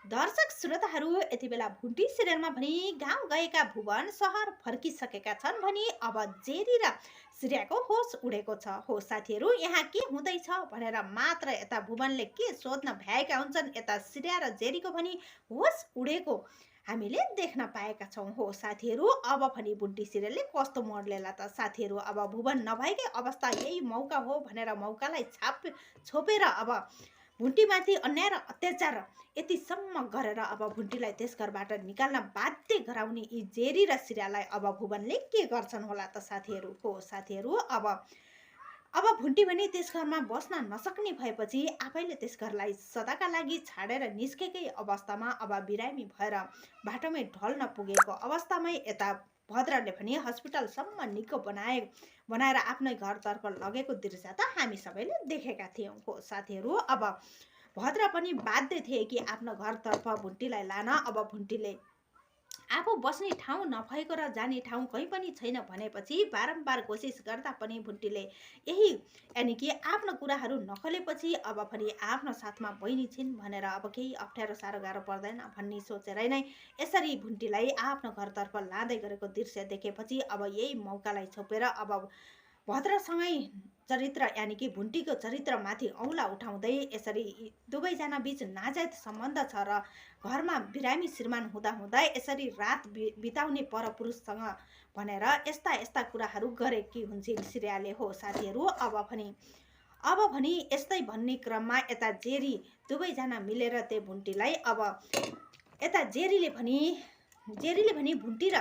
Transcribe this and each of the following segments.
दर्शक श्रोताहरू यति बेला भुन्टी सिरियलमा भनी गाउँ गएका भुवन सहर फर्किसकेका छन् भनी अब जेरी र श्रेयाको होस उडेको छ। हो साथीहरू, यहाँ के हुँदैछ भनेर मात्र यता भुवनले के सोध्न भ्याएका हुन्छन्, यता श्रेया र जेरीको भनी होस उडेको हामीले देख्न पाएका छौँ। हो साथीहरू, अब भनी भुन्टी सिरियलले कस्तो मोड लेला त साथीहरू। अब भुवन नभएकै अवस्था यही मौका हो भनेर मौकालाई छोपेर अब भुन्टीमाथि अन्याय र अत्याचार यतिसम्म गरेर अब भुन्टीलाई त्यस घरबाट निकाल्न बाध्य गराउने यी जेरी र श्रेयालाई अब भुवनले के गर्छन् होला त साथीहरू। हो साथीहरू, अब भुन्टी भने त्यस घरमा बस्न नसक्ने भएपछि आफैले त्यस घरलाई सदाका लागि छाडेर निस्केकै अवस्थामा अब बिरामी भएर बाटोमै ढल्न पुगेको अवस्थामै यता भद्रले पनि हस्पिटलसम्म निको बनाएर आफ्नै घरतर्फ लगेको दृश्य त हामी सबैले देखेका थियौँ। हो साथीहरू, अब भद्र पनि बाध्य थिए कि आफ्नो घरतर्फ भुन्टीलाई लान। अब भुन्टीले आफू बस्ने ठाउँ नभएको र जाने ठाउँ कहीँ पनि छैन भनेपछि बारम्बार कोसिस गर्दा पनि भुन्टीले यही यानि कि आफ्नो कुराहरू नखोलेपछि अब पनि आफ्नो साथमा बहिनी छिन् भनेर अब केही अप्ठ्यारो साह्रो गाह्रो पर्दैन भन्ने सोचेर नै यसरी भुन्टीलाई आफ्नो घरतर्फ लाँदै गरेको दृश्य देखेपछि अब यही मौकालाई छोपेर अब भद्रसँगै चरित्र यानि कि भुन्टीको चरित्रमाथि औँला उठाउँदै यसरी दुवैजना बीच नाजायज सम्बन्ध छ र घरमा बिरामी श्रीमान हुँदा यसरी रात बिताउने परपुरुषसँग भनेर यस्ता यस्ता कुराहरू गरेकी हुन्छन् श्रेयाले। हो साथीहरू, अब भनी यस्तै भन्ने क्रममा यता जेरी दुवैजना मिलेर त्यो भुन्टीलाई अब यता जेरीले भनी भुन्टी र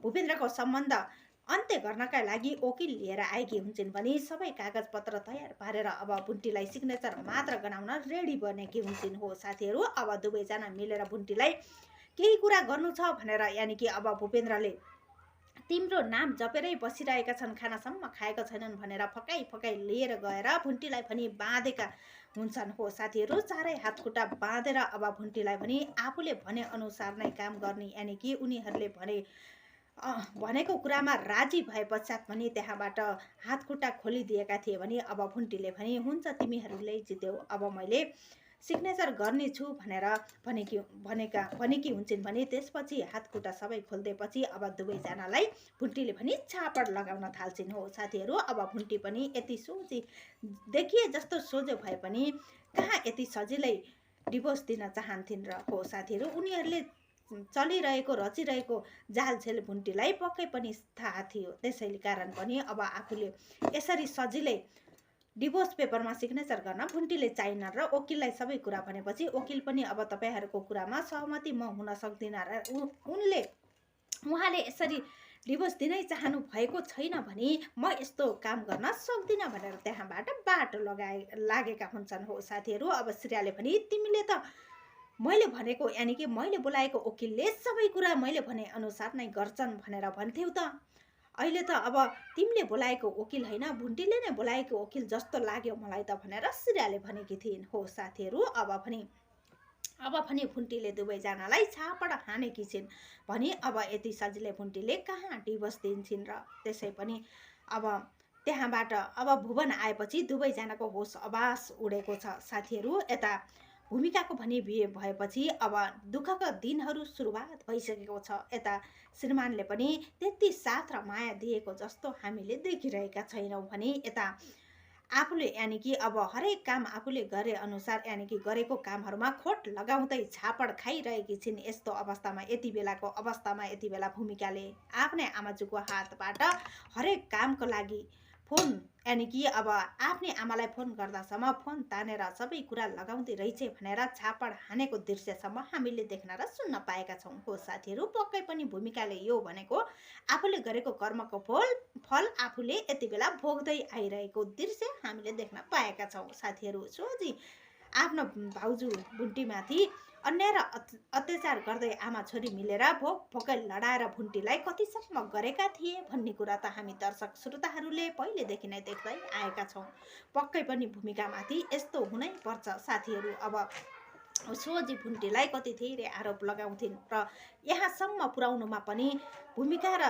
भूपेन्द्रको सम्बन्ध अन्त्य गर्नका लागि वकिल लिएर आएकी हुन्छन् भने सबै कागजपत्र तयार पारेर अब भुन्टीलाई सिग्नेचर मात्र गराउन रेडी बनेकी हुन्छन्। हो साथीहरू, अब दुवैजना मिलेर भुन्टीलाई केही कुरा गर्नु छ भनेर यानि कि अब भूपेन्द्रले तिम्रो नाम जपेरै बसिरहेका छन्, खानासम्म खाएका छैनन् भनेर फकाइ लिएर गएर भुन्टीलाई पनि बाँधेका हुन्छन्। हो साथीहरू, चारै हातखुट्टा बाँधेर अब भुन्टीलाई पनि आफूले भने अनुसार नै काम गर्ने यानि कि उनीहरूले भनेको कुरामा राजी भए पश्चात पनि त्यहाँबाट हातखुट्टा खोलिदिएका थिए भने अब भुन्टीले भने हुन्छ तिमीहरूले जित्यौ, अब मैले सिग्नेचर गर्ने छु भनेर भनेकी हुन्छन् भने त्यसपछि हातखुट्टा सबै खोलिदिएपछि अब दुवैजनालाई भुन्टीले पनि छापड लगाउन थाल्छिन्। हो साथीहरू, अब भुन्टी पनि यति देखिए जस्तो सोझो भए पनि कहाँ यति सजिलै डिभोर्स दिन चाहन्थिन् र। हो साथीहरू, उनीहरूले रचिरहेको जालछेल भुन्टीलाई पक्कै पनि थाहा थियो। त्यसैले कारण पनि अब आफूले यसरी सजिलै डिभोर्स पेपरमा सिग्नेचर गर्न भुन्टीले चाहिन र वकिललाई सबै कुरा भनेपछि वकिल पनि अब तपाईँहरूको कुरामा सहमति म हुन सक्दिनँ र उहाँले यसरी डिभोर्स दिनै चाहनु भएको छैन भने म यस्तो काम गर्न सक्दिनँ भनेर त्यहाँबाट बाटो लागेका हुन्छन्। हो साथीहरू, अब श्रेयाले पनि तिमीले त मैले भनेको यानि कि मैले बोलाएको वकिलले सबै कुरा मैले भने अनुसार नै गर्छन् भनेर भन्थ्यौ त, अहिले त अब तिमीले बोलाएको वकिल होइन भुन्टीले नै बोलाएको वकिल जस्तो लाग्यो मलाई त भनेर श्रेयाले भनेकी थिइन्। हो साथीहरू, अब पनि भुन्टीले दुवैजनालाई छापड हानेकी छिन् भनी अब यति सजिलै भुन्टीले कहाँ डिभोर्स दिन्छन् र। त्यसै पनि अब त्यहाँबाट अब भुवन आएपछि दुवैजनाको होस अबास उडेको छ। साथीहरू, यता भूमिकाको भनी बिहे भएपछि अब दुःखका दिनहरू सुरुवात भइसकेको छ। यता श्रीमानले पनि त्यति साथ र माया दिएको जस्तो हामीले देखिरहेका छैनौँ भने यता आफूले यानि कि अब हरेक काम आफूले गरे अनुसार यानि कि गरेको कामहरूमा खोट लगाउँदै छापड खाइरहेकी छिन्। यस्तो अवस्थामा यति बेला भूमिकाले आफ्नै आमाजुको हातबाट हरेक कामको लागि फोन यानि कि अब आफ्नै आमालाई फोन गर्दासम्म फोन तानेर सबै कुरा लगाउँदै रहेछ भनेर छापड हानेको दृश्यसम्म हामीले देख्न र सुन्न पाएका छौँ। हो साथीहरू, पक्कै पनि भूमिकाले यो भनेको आफूले गरेको कर्मको फल आफूले यति बेला भोग्दै आइरहेको दृश्य हामीले देख्न पाएका छौँ। साथीहरू, सोझी आफ्नो भाउजू भुन्टीमाथि अन्याय र अत्याचार गर्दै आमा छोरी मिलेर भोकै लडाएर भुन्टीलाई कतिसम्म गरेका थिए भन्ने कुरा त हामी दर्शक श्रोताहरूले पहिलेदेखि नै देख्दै आएका छौँ। पक्कै पनि भूमिकामाथि यस्तो हुनै पर्छ साथीहरू। अब सोझी भुन्टीलाई कति धेरै आरोप लगाउँथिन् र यहाँसम्म पुर्याउनुमा पनि भूमिका र